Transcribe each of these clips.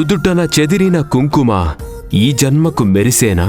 నుదుటన చెదిరిన కుంకుమ ఈ జన్మకు మెరిసేనా?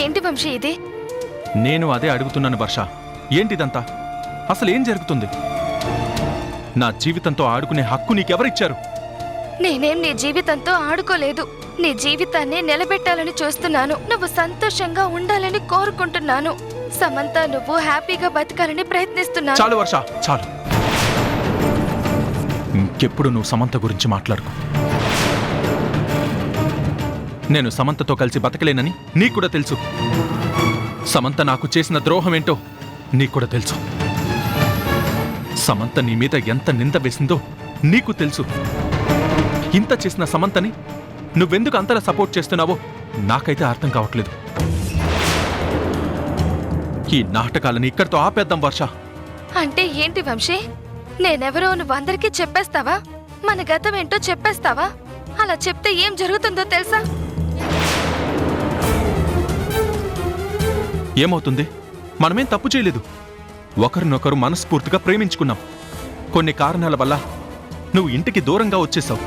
ఏంటి వంశీ ఇది? నేను అదే అడుగుతున్నాను వర్ష. ఏంటిదంతా? అసలు ఏం జరుగుతుంది? నా జీవితంతో ఆడుకునే హక్కు నీకెవరిచ్చారు? నేనేం నీ జీవితంతో ఆడుకోలేదు. నీ జీవితాన్ని నిలబెట్టాలని చూస్తున్నాను. నువ్వు సంతోషంగా ఉండాలని కోరుకుంటున్నాను. సమంత, నువ్వు హ్యాపీగా బతకాలని ప్రయత్నిస్తున్నాను. చాలు వర్ష, చాలు. ఇంకెప్పుడు నువ్వు సమంత గురించి మాట్లాడుకో. నేను సమంతతో కలిసి బతకలేనని నీకు కూడా తెలుసు. సమంత నాకు చేసిన ద్రోహం ఏంటో నీకు కూడా తెలుసు. సమంత నీ మీద ఎంత నింద వేసిందో నీకు తెలుసు. ఇంత చేసిన సమంతని నువ్వెందుకు అంతలా సపోర్ట్ చేస్తున్నావో నాకైతే అర్థం కావట్లేదు. ఈ నాటకాలని ఇక్కడితో ఆపేద్దాం వర్ష. అంటే ఏంటి వంశీ? నేనెవరో నువ్వు అందరికీ చెప్పేస్తావా? మన గతం ఏంటో చెప్పేస్తావా? అలా చెప్తే ఏం జరుగుతుందో తెలుసా? ఏమవుతుంది? మనమేం తప్పు చేయలేదు. ఒకరినొకరు మనస్ఫూర్తిగా ప్రేమించుకున్నాం. కొన్ని కారణాల వల్ల నువ్వు ఇంటికి దూరంగా వచ్చేసావు.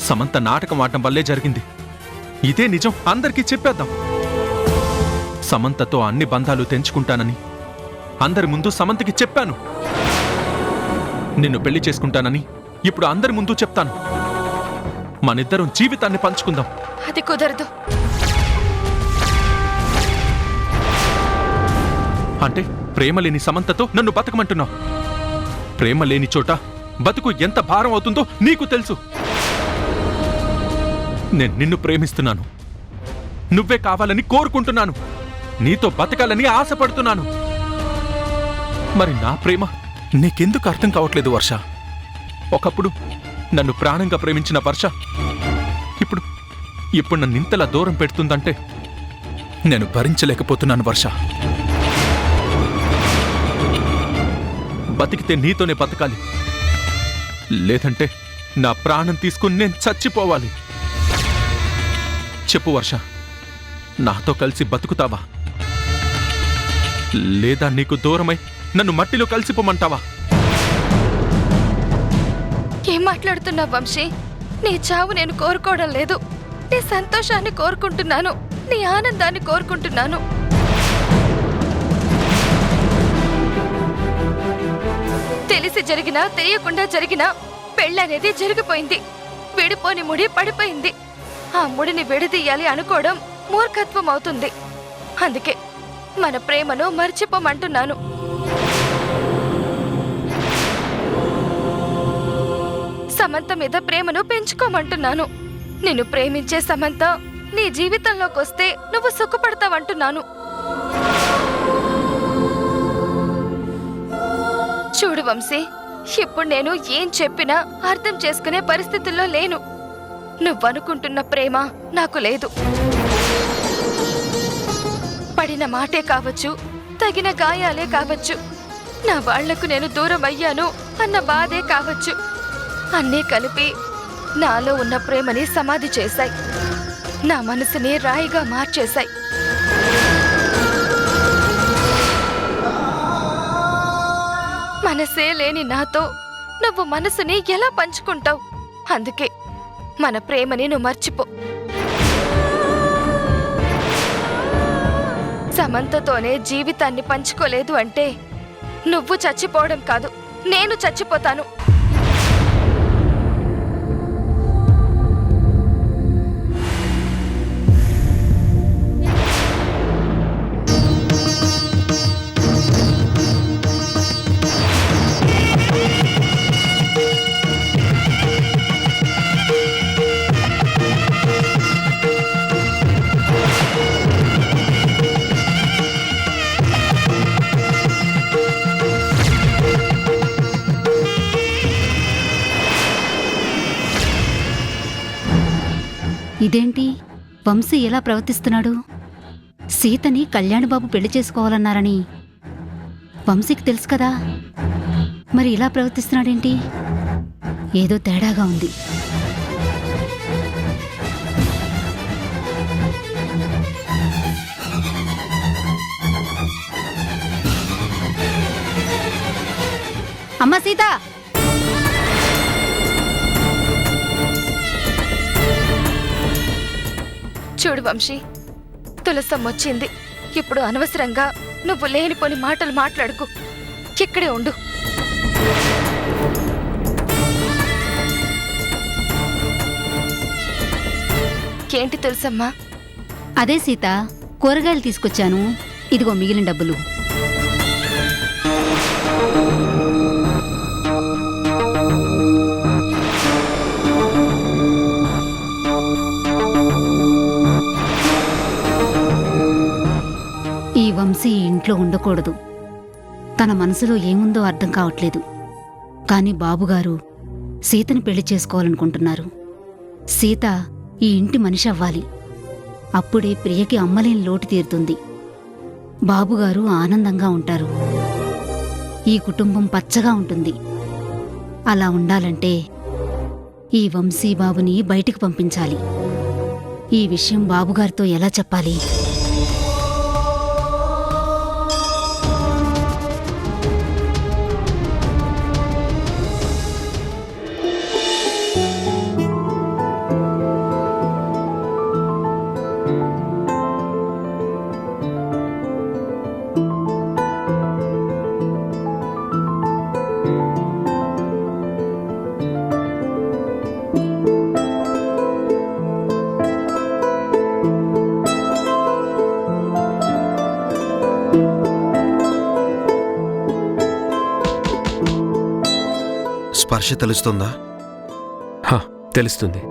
సమంత నాటకం ఆడటం వల్లే జరిగింది. ఇదే నిజం, అందరికీ చెప్పేద్దాం. సమంతతో అన్ని బంధాలు తెంచుకుంటానని అందరి ముందు సమంతకి చెప్పాను. నిన్ను పెళ్లి చేసుకుంటానని ఇప్పుడు అందరి ముందు చెప్తాను. మనిద్దరం జీవితాన్ని పంచుకుందాం. అది కుదరదు. అంటే ప్రేమ లేని సమంతతో నన్ను బతకమంటున్నావు? ప్రేమ లేని చోట బతుకు ఎంత భారం అవుతుందో నీకు తెలుసు. నేను నిన్ను ప్రేమిస్తున్నాను. నువ్వే కావాలని కోరుకుంటున్నాను. నీతో బతకాలని ఆశపడుతున్నాను. మరి నా ప్రేమ నీకెందుకు అర్థం కావట్లేదు వర్ష? ఒకప్పుడు నన్ను ప్రాణంగా ప్రేమించిన వర్ష ఇప్పుడు నన్ను ఇంతలా దూరం పెడుతుందంటే నేను భరించలేకపోతున్నాను వర్ష. బతికితే నీతోనే బతకాలి, లేదంటే నా ప్రాణం తీసుకుని నేను చచ్చిపోవాలి. చెప్పు వర్ష, నాతో కలిసి బతుకుతావా లేదా నీకు దూరమై నన్ను మట్టిలో కలిసిపోమంటావా? ఏం మాట్లాడుతున్నావు వంశీ? నీ చావు నేను కోరుకోవడం లేదు. నీ సంతోషాన్ని కోరుకుంటున్నాను. నీ ఆనందాన్ని కోరుకుంటున్నాను. తెలిసి జరిగినా తెలియకుండా జరిగినా పెళ్ళనేది జరిగిపోయింది. విడిపోని ముడి పడిపోయింది. ఆ ముడిని విడదీయాలి అనుకోవడం మూర్ఖత్వం అవుతుంది. అందుకే మన ప్రేమను మర్చిపోమంటున్నాను. సమంత మీద ప్రేమను పెంచుకోమంటున్నాను. నిన్ను ప్రేమించే సమంత నీ జీవితంలోకి వస్తే నువ్వు సుఖపడతావంటున్నాను. చూడు వంశీ, ఇప్పుడు నేను ఏం చెప్పినా అర్థం చేసుకునే పరిస్థితుల్లో లేను. నువ్వనుకుంటున్న ప్రేమ నాకు లేదు. పడిన మాటే కావచ్చు, తగిన గాయాలే కావచ్చు, నా వాళ్లకు నేను దూరం అయ్యాను అన్న బాధే కావచ్చు, అన్నీ కలిపి నాలో ఉన్న ప్రేమని సమాధి చేశాయి. నా మనసుని రాయిగా మార్చేశాయి. మనసే లేని నాతో నువ్వు మనసుని ఎలా పంచుకుంటావు? అందుకే మన ప్రేమని నువ్వు మర్చిపో. సమంతతోనే జీవితాన్ని పంచుకోలేదు అంటే నువ్వు చచ్చిపోవడం కాదు, నేను చచ్చిపోతాను. ఇదేంటి వంశీ ఎలా ప్రవర్తిస్తున్నాడు? సీతని కళ్యాణబాబు పెళ్లి చేసుకోవాలన్నారని వంశీకి తెలుసు కదా, మరి ఇలా ప్రవర్తిస్తున్నాడేంటి? ఏదో తేడాగా ఉంది. అమ్మా సీత! చూడు వంశీ, తులసమ్మ వచ్చింది. ఇప్పుడు అనవసరంగా నువ్వు లేనిపోని మాటలు మాట్లాడుకు. ఇక్కడే ఉండు. ఏంటి తులసమ్మా? అదే సీత, కూరగాయలు తీసుకొచ్చాను, ఇదిగో మిగిలిన డబ్బులు. ఈ వంశీ ఇంట్లో ఉండకూడదు. తన మనసులో ఏముందో అర్థం కావట్లేదు. కాని బాబుగారు సీతని పెళ్లి చేసుకోవాలనుకుంటున్నారు. సీత ఈ ఇంటి మనిషి అవ్వాలి. అప్పుడే ప్రియకి అమ్మలేని లోటు తీరుతుంది. బాబుగారు ఆనందంగా ఉంటారు. ఈ కుటుంబం పచ్చగా ఉంటుంది. అలా ఉండాలంటే ఈ వంశీ బాబుని బయటికి పంపించాలి. ఈ విషయం బాబుగారితో ఎలా చెప్పాలి? స్పర్శ తెలుస్తుందా? హా, తెలుస్తుంది.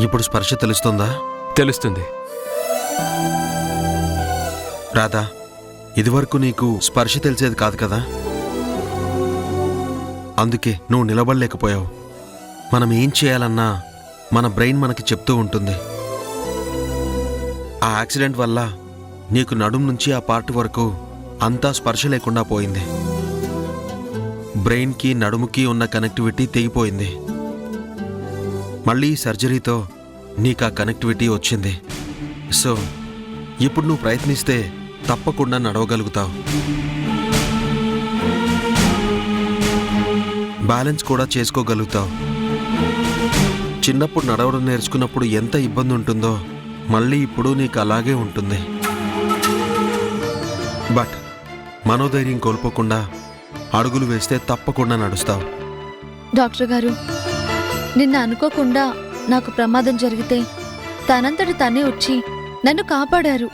ఇప్పుడు స్పర్శ తెలుస్తుందా? తెలుస్తుంది. రాధా, ఇదివరకు నీకు స్పర్శ తెలిసేది కాదు కదా, అందుకే నువ్వు నిలబడలేకపోయావు. మనం ఏం చేయాలన్నా మన బ్రెయిన్ మనకి చెప్తూ ఉంటుంది. ఆ యాక్సిడెంట్ వల్ల నీకు నడుం నుంచి ఆ పార్ట్ వరకు అంతా స్పర్శ లేకుండా పోయింది. బ్రెయిన్కి నడుముకి ఉన్న కనెక్టివిటీ తెగిపోయింది. మళ్ళీ సర్జరీతో నీకు ఆ కనెక్టివిటీ వచ్చింది. సో ఇప్పుడు నువ్వు ప్రయత్నిస్తే తప్పకుండా నడవగలుగుతావు. బ్యాలెన్స్ కూడా చేసుకోగలుగుతావు. చిన్నప్పుడు నడవడం నేర్చుకున్నప్పుడు ఎంత ఇబ్బంది ఉంటుందో మళ్ళీ ఇప్పుడు నీకు అలాగే ఉంటుంది. బట్ మనోధైర్యం కోల్పోకుండా అడుగులు వేస్తే తప్పకుండా నడుస్తావు. డాక్టర్ గారు, నిన్న అనుకోకుండా నాకు ప్రమాదం జరిగితే తనంతటి తనే వచ్చి నన్ను కాపాడారు.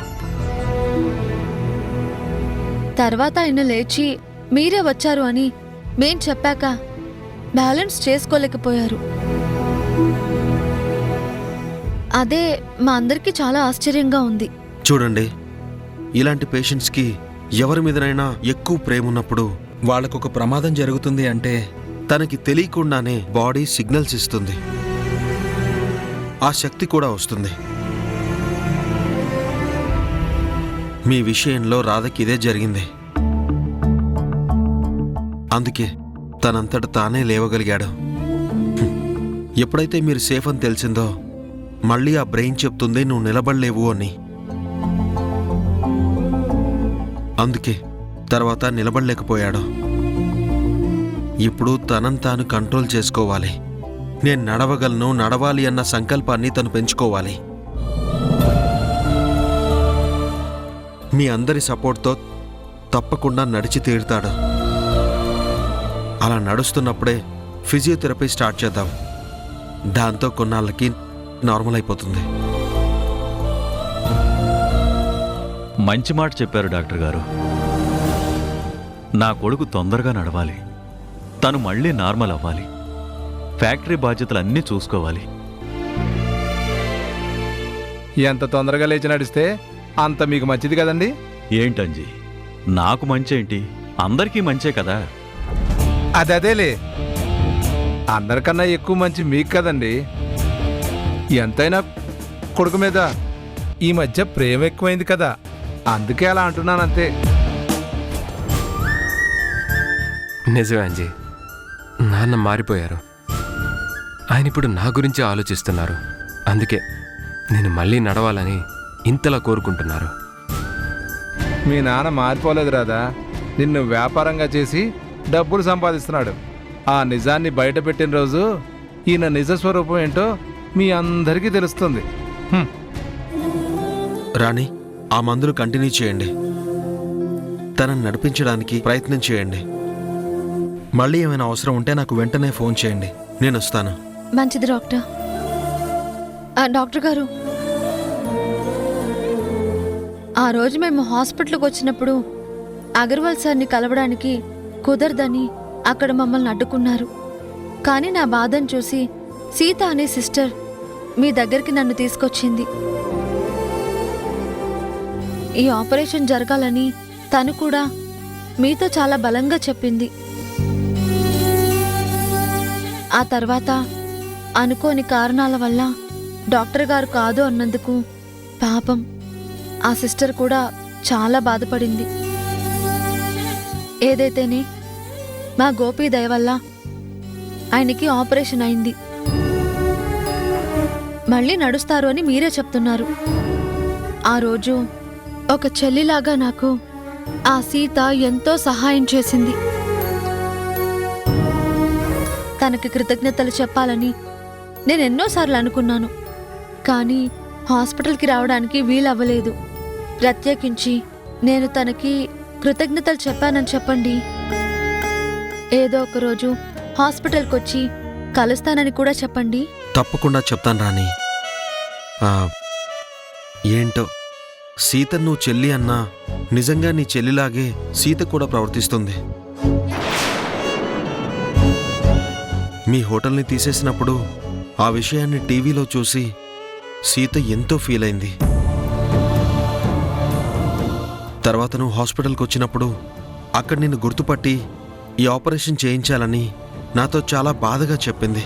తర్వాత ఆయన లేచి మీరే వచ్చారు అని మేం చెప్పాక బ్యాలెన్స్ చేసుకోలేకపోయారు. అదే మా అందరికీ చాలా ఆశ్చర్యంగా ఉంది. చూడండి, ఇలాంటి పేషెంట్స్కి ఎవరి మీదనైనా ఎక్కువ ప్రేమ ఉన్నప్పుడు వాళ్ళకొక ప్రమాదం జరుగుతుంది అంటే తనకి తెలియకుండానే బాడీ సిగ్నల్స్ ఇస్తుంది. ఆ శక్తి కూడా వస్తుంది. మీ విషయంలో రాధకి ఇదే జరిగింది. అందుకే తనంతట తానే లేవగలిగాడు. ఎప్పుడైతే మీరు సేఫ్ అని తెలిసిందో మళ్ళీ ఆ బ్రెయిన్ చెప్తుంది నువ్వు నిలబడలేవు అని. అందుకే తర్వాత నిలబడలేకపోయాడు. ఇప్పుడు తనను తాను కంట్రోల్ చేసుకోవాలి. నేను నడవగలను, నడవాలి అన్న సంకల్పాన్ని తను పెంచుకోవాలి. మీ అందరి సపోర్ట్తో తప్పకుండా నడిచి తీరుతాడు. అలా నడుస్తున్నప్పుడే ఫిజియోథెరపీ స్టార్ట్ చేద్దాం. దాంతో కొన్నాళ్ళకి నార్మల్ అయిపోతుంది. మంచి మాట చెప్పారు డాక్టర్ గారు. నా కొడుకు తొందరగా నడవాలి, తను మళ్ళీ నార్మల్ అవ్వాలి, ఫ్యాక్టరీ బాధ్యతలన్నీ చూసుకోవాలి. ఎంత తొందరగా లేచి నడిస్తే అంత మీకు మంచిది కదండి. ఏంటంజీ, నాకు మంచేంటి, అందరికీ మంచే కదా. అదేలే, అందరికన్నా ఎక్కువ మంచి మీకు కదండి. ఎంతైనా కొడుకు మీద ఈ మధ్య ప్రేమ ఎక్కువైంది కదా, అందుకే అలా అంటున్నానంతే. నిజమే అంజీ, నాన్న మారిపోయారు. ఆయన ఇప్పుడు నా గురించి ఆలోచిస్తున్నారు. అందుకే నేను మళ్ళీ నడవాలని ఇంతలా కోరుకుంటున్నారు. మీ నాన్న మారిపోలేదు రాదా, నిన్ను వ్యాపారంగా చేసి డబ్బులు సంపాదిస్తున్నాడు. ఆ నిజాన్ని బయట పెట్టిన రోజు ఈయన నిజ స్వరూపం ఏంటో మీ అందరికీ తెలుస్తుంది. రాణి, ఆ మందులు కంటిన్యూ చేయండి. తనని నడిపించడానికి ప్రయత్నం చేయండి. మళ్ళీ ఏమైనా అవసరం ఉంటే నాకు వెంటనే ఫోన్ చేయండి, నేను వస్తాను. మంచిది డాక్టర్. డాక్టర్ గారు, ఆ రోజు మేము హాస్పిటల్కి వచ్చినప్పుడు అగర్వాల్ సార్ని కలవడానికి కుదరదని అక్కడ మమ్మల్ని అడ్డుకున్నారు. కానీ నా బాధను చూసి సీత అనే సిస్టర్ మీ దగ్గరికి నన్ను తీసుకొచ్చింది. ఈ ఆపరేషన్ జరగాలని తను కూడా మీతో చాలా బలంగా చెప్పింది. ఆ తర్వాత అనుకోని కారణాల వల్ల డాక్టర్ గారు కాదు అన్నందుకు పాపం ఆ సిస్టర్ కూడా చాలా బాధపడింది. ఏదైతేనే మా గోపి దయ వల్ల ఆయనకి ఆపరేషన్ అయింది. మళ్ళీ నడుస్తారు అని మీరే చెప్తున్నారు. ఆ రోజు ఒక చెల్లిలాగా నాకు ఆ సీత ఎంతో సహాయం చేసింది. తనకి కృతజ్ఞతలు చెప్పాలని నేను ఎన్నోసార్లు అనుకున్నాను, కానీ హాస్పిటల్కి రావడానికి వీలవ్వలేదు. ప్రత్యేకించి నేను తనకి కృతజ్ఞతలు చెప్పానని చెప్పండి. ఏదో ఒక రోజు హాస్పిటల్కి వచ్చి కలుస్తానని కూడా చెప్పండి. తప్పకుండా చెప్తాను రాణి. ఏంటో సీత నువ్వు చెల్లి అన్నా నిజంగా నీ చెల్లిలాగే సీత కూడా ప్రవర్తిస్తుంది. మీ హోటల్ని తీసేసినప్పుడు ఆ విషయాన్ని టీవీలో చూసి సీత ఎంతో ఫీల్ అయింది. తర్వాత నువ్వు హాస్పిటల్కి వచ్చినప్పుడు అక్కడ నిన్ను గుర్తుపట్టి ఈ ఆపరేషన్ చేయించాలని నాతో చాలా బాధగా చెప్పింది.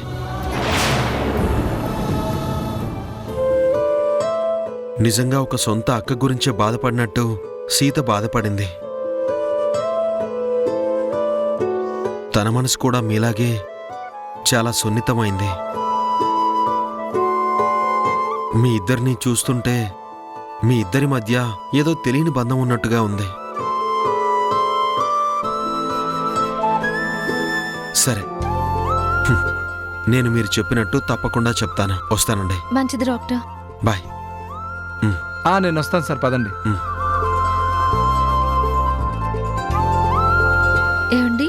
నిజంగా ఒక సొంత అక్క గురించే బాధపడినట్టు సీత బాధపడింది. తన మనసు కూడా మీలాగే చాలా సున్నితమైంది. మీ ఇద్దరిని చూస్తుంటే మీ ఇద్దరి మధ్య ఏదో తెలియని బంధం ఉన్నట్టుగా ఉంది. సరే, నేను మీరు చెప్పినట్టు తప్పకుండా చెప్తాను. వస్తానండి. మంచిది డాక్టర్. బాయ్. నేను వస్తాను సార్, పదండి. ఏమండి,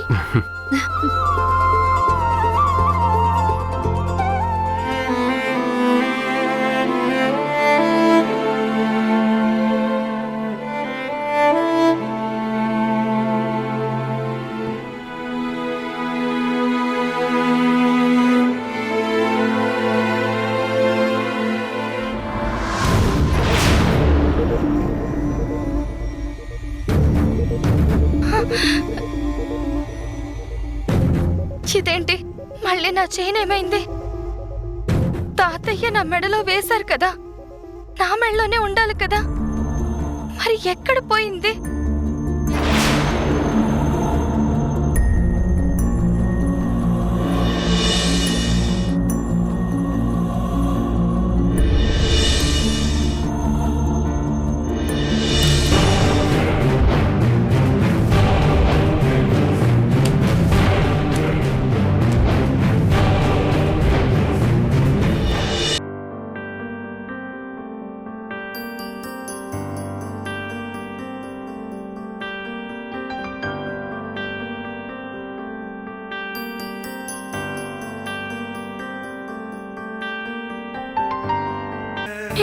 ఇదేంటి, మళ్ళీ నా చైన్ ఏమైంది? తాతయ్య నా మెడలో వేశారు కదా, నా మెడలోనే ఉండాలి కదా, మరి ఎక్కడ పోయింది?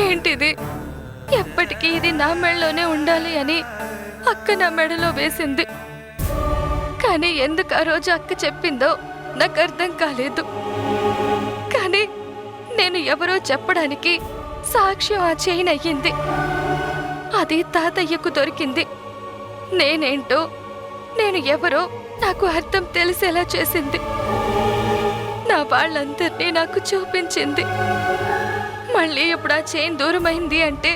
ఏంటిది? ఎప్పటికీ ఇది నా మెడలోనే ఉండాలి అని అక్క నా మెడలో వేసింది. కానీ ఎందుకు ఆ రోజు అక్క చెప్పిందో నాకు అర్థం కాలేదు. కానీ నేను ఎవరో చెప్పడానికి సాక్ష్యం ఆ చైన్ అయ్యింది. అది తాతయ్యకు దొరికింది. నేనేంటో నేను ఎవరో నాకు అర్థం తెలిసేలా చేసింది. నా వాళ్ళందరినీ నాకు చూపించింది. మళ్ళీ ఇప్పుడు ఆ చైన్ దూరమైంది అంటే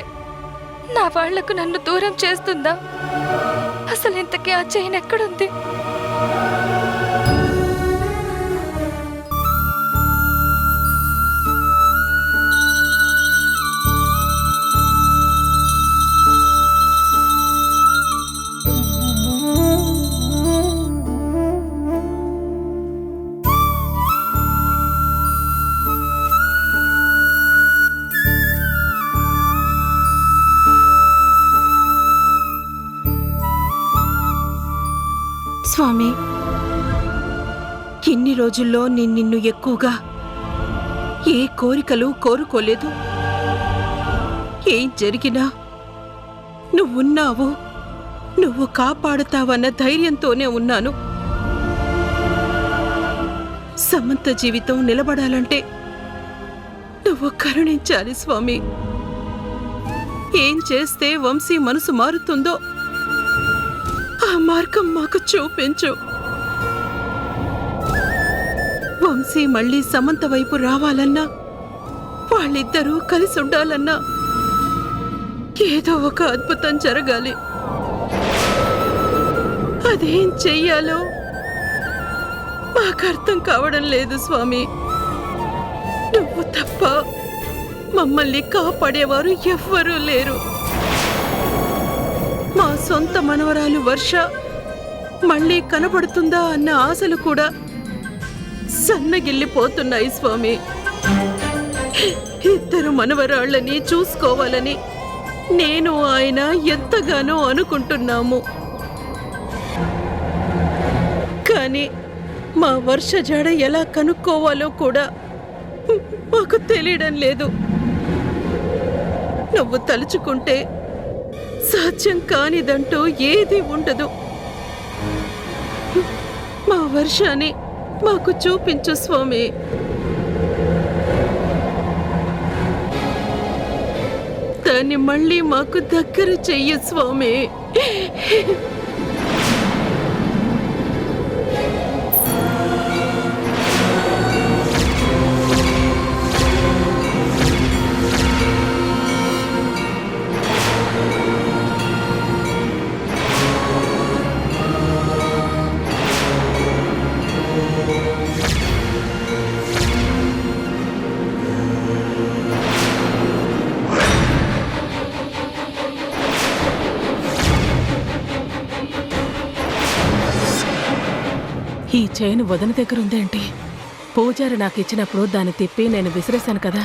నా వాళ్లకు నన్ను దూరం చేస్తుందా? అసలు ఇంతకీ ఆ చైన్ ఎక్కడుంది? స్వామి, ఇన్ని రోజుల్లో నేను నిన్ను ఎక్కువగా ఏ కోరికలు కోరుకోలేదు. ఏం జరిగినా నువ్వున్నావు, నువ్వు కాపాడుతావన్న ధైర్యంతోనే ఉన్నాను. సమంత జీవితం నిలబడాలంటే నువ్వు కరుణించాలి స్వామి. ఏం చేస్తే వంశీ మనసు మారుతుందో ఆ మార్గం మాకు చూపించు. వంశీ మళ్ళీ సమంత వైపు రావాలన్నా, వాళ్ళిద్దరూ కలిసి ఉండాలన్నా ఏదో ఒక అద్భుతం జరగాలి. అదేం చెయ్యాలో మాకు అర్థం కావడం లేదు స్వామి. నువ్వు తప్ప మమ్మల్ని కాపాడేవారు ఎవ్వరూ లేరు. మా సొంత మనవరాలు వర్ష మళ్ళీ కనబడుతుందా అన్న ఆశలు కూడా సన్నగిల్లిపోతున్నాయి స్వామి. ఇద్దరు మనవరాళ్ళని చూసుకోవాలని నేను ఆయన ఎంతగానో అనుకుంటున్నాము. కానీ మా వర్ష జడ ఎలా కనుక్కోవాలో కూడా మాకు తెలియడం లేదు. నువ్వు తలుచుకుంటే సాధ్యం కానిదంటూ ఏది ఉండదు. మా వర్షాన్ని మాకు చూపించు స్వామి. దాన్ని మళ్ళీ మాకు దగ్గర చెయ్యి స్వామి. ఈ చైన్ వదిన దగ్గర ఉందేంటి? పూజారి నాకు ఇచ్చినప్పుడు దాన్ని తిప్పి నేను విసిరేశాను కదా,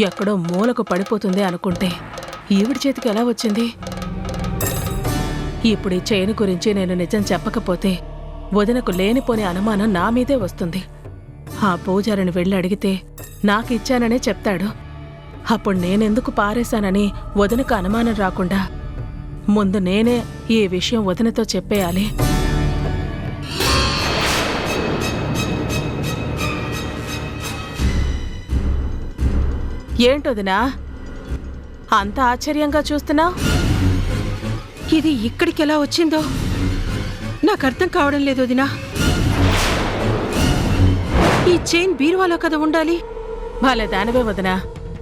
ఎక్కడో మూలకు పడిపోతుంది అనుకుంటే ఈవిడి చేతికి ఎలా వచ్చింది? ఇప్పుడు ఈ చైన్ గురించి నేను నిజం చెప్పకపోతే వదినకు లేనిపోని అనుమానం నా మీదే వస్తుంది. ఆ పూజారిని వెళ్ళి అడిగితే నాకు ఇచ్చాననే చెప్తాడు. అప్పుడు నేనెందుకు పారేశానని వదినకు అనుమానం రాకుండా ముందు నేనే ఈ విషయం వదినతో చెప్పేయాలి. ఏంటొదినా అంత ఆశ్చర్యంగా చూస్తున్నావు? ఇది ఇక్కడికి ఎలా వచ్చిందో నాకు అర్థం కావడం లేదు వదినా. ఈ చైన్ బీరువాలో కదా ఉండాలి. వాళ్ళ దానివే వదినా,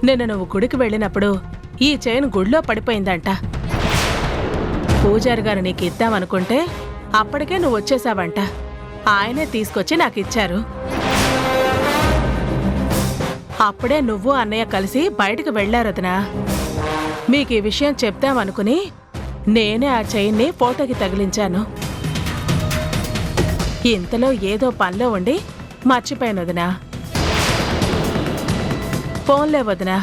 నిన్న నువ్వు గుడికి వెళ్ళినప్పుడు ఈ చైన్ గుడిలో పడిపోయిందంట. పూజారి గారు నీకు ఇద్దామనుకుంటే అప్పటికే నువ్వు వచ్చేసావంట. ఆయనే తీసుకొచ్చి నాకిచ్చారు. అప్పుడే నువ్వు అన్నయ్య కలిసి బయటకు వెళ్ళారదనా. మీకు ఈ విషయం చెప్తామనుకుని నేనే ఆ చైన్ని ఫోటోకి తగిలించాను. ఇంతలో ఏదో పనిలో ఉండి మర్చిపోయాను వదినా. ఫోన్లే వదినా,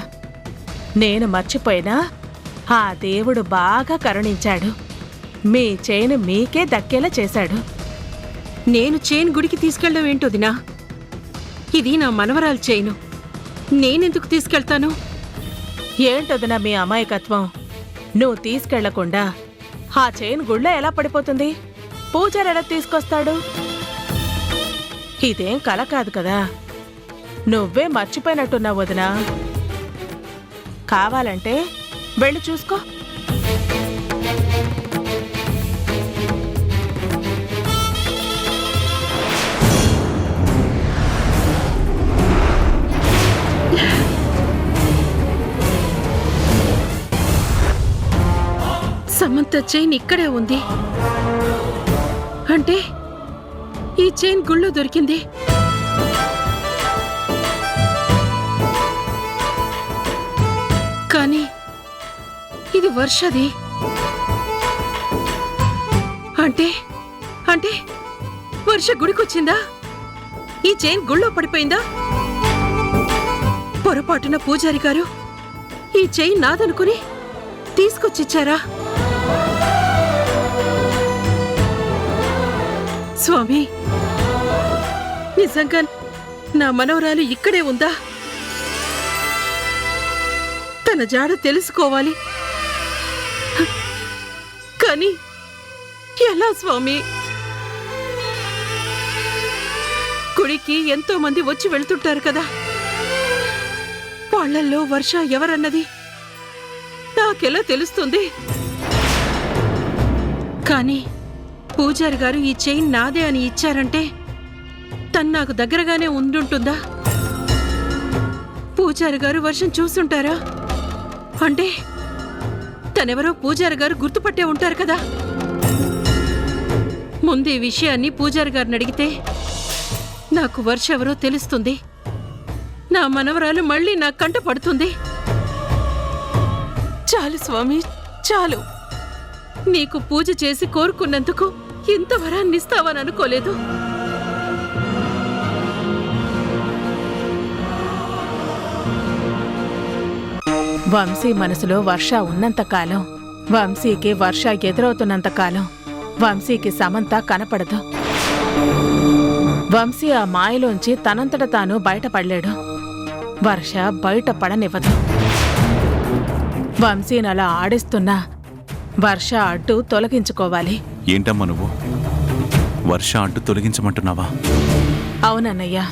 నేను మర్చిపోయినా ఆ దేవుడు బాగా కరుణించాడు. మీ చైన్ మీకే దక్కేలా చేశాడు. నేను చైన్ గుడికి తీసుకెళ్ళడం ఏంటో వదినా? ఇది నా మనవరాలు చైను, నేనెందుకు తీసుకెళ్తాను? ఏంటొదినా మీ అమాయకత్వం? నువ్వు తీసుకెళ్లకుండా ఆ చైన్ గుళ్ళో ఎలా పడిపోతుంది? పూజారి ఎలా తీసుకొస్తాడు? ఇదేం కల కాదు కదా. నువ్వే మర్చిపోయినట్టున్నావు వదినా. కావాలంటే వెళ్ళి చూసుకో. అంత చైన్ ఇక్కడే ఉంది అంటే ఈ చైన్ గుళ్ళో దొరికింది. కానీ ఇది వర్షది. అంటే అంటే వర్ష గుడికొచ్చిందా? ఈ చైన్ గుళ్ళో పడిపోయిందా? పొరపాటున పూజారి గారు ఈ చైన్ నాదనుకుని తీసుకొచ్చిచ్చారా? స్వామి, నిజంగా నా మనవరాలు ఇక్కడే ఉందా? తన జాడ తెలుసుకోవాలి. కానీ ఎలా స్వామి? గుడికి ఎంతో మంది వచ్చి వెళ్తుంటారు కదా, వాళ్ళల్లో వర్ష ఎవరన్నది నాకెలా తెలుస్తుంది? కానీ పూజారి గారు ఈ చైన్ నాదే అని ఇచ్చారంటే తను నాకు దగ్గరగానే ఉండుంటుందా? పూజారి గారు వర్షం చూసుంటారా? అంటే తనెవరో పూజారి గారు గుర్తుపట్టే ఉంటారు కదా. ముందు ఈ విషయాన్ని పూజారి గారిని అడిగితే నాకు వర్ష ఎవరో తెలుస్తుంది. నా మనవరాలు మళ్ళీ నా కంట పడుతుంది. చాలు స్వామి, చాలు. నీకు పూజ చేసి కోరుకున్నందుకు ఇంత వరాన్ని ఇస్తావని అనుకోలేదు. వంశీ మనసులో వర్ష ఉన్నంతకాలం, వంశీకి వర్ష ఎదురవుతున్నంతకాలం వంశీకి సమంత కనపడదు. వంశీ ఆ మాయలోంచి తనంతట తాను బయటపడలేడు. వర్ష బయటపడనివ్వదు. వంశీనలా ఆడిస్తున్నా వర్ష అడ్డు తొలగించుకోవాలి. ఏంటమ్మా నువ్వు వర్ష అడ్డు తొలగించమంటున్నావా? అవునన్నయ్యా.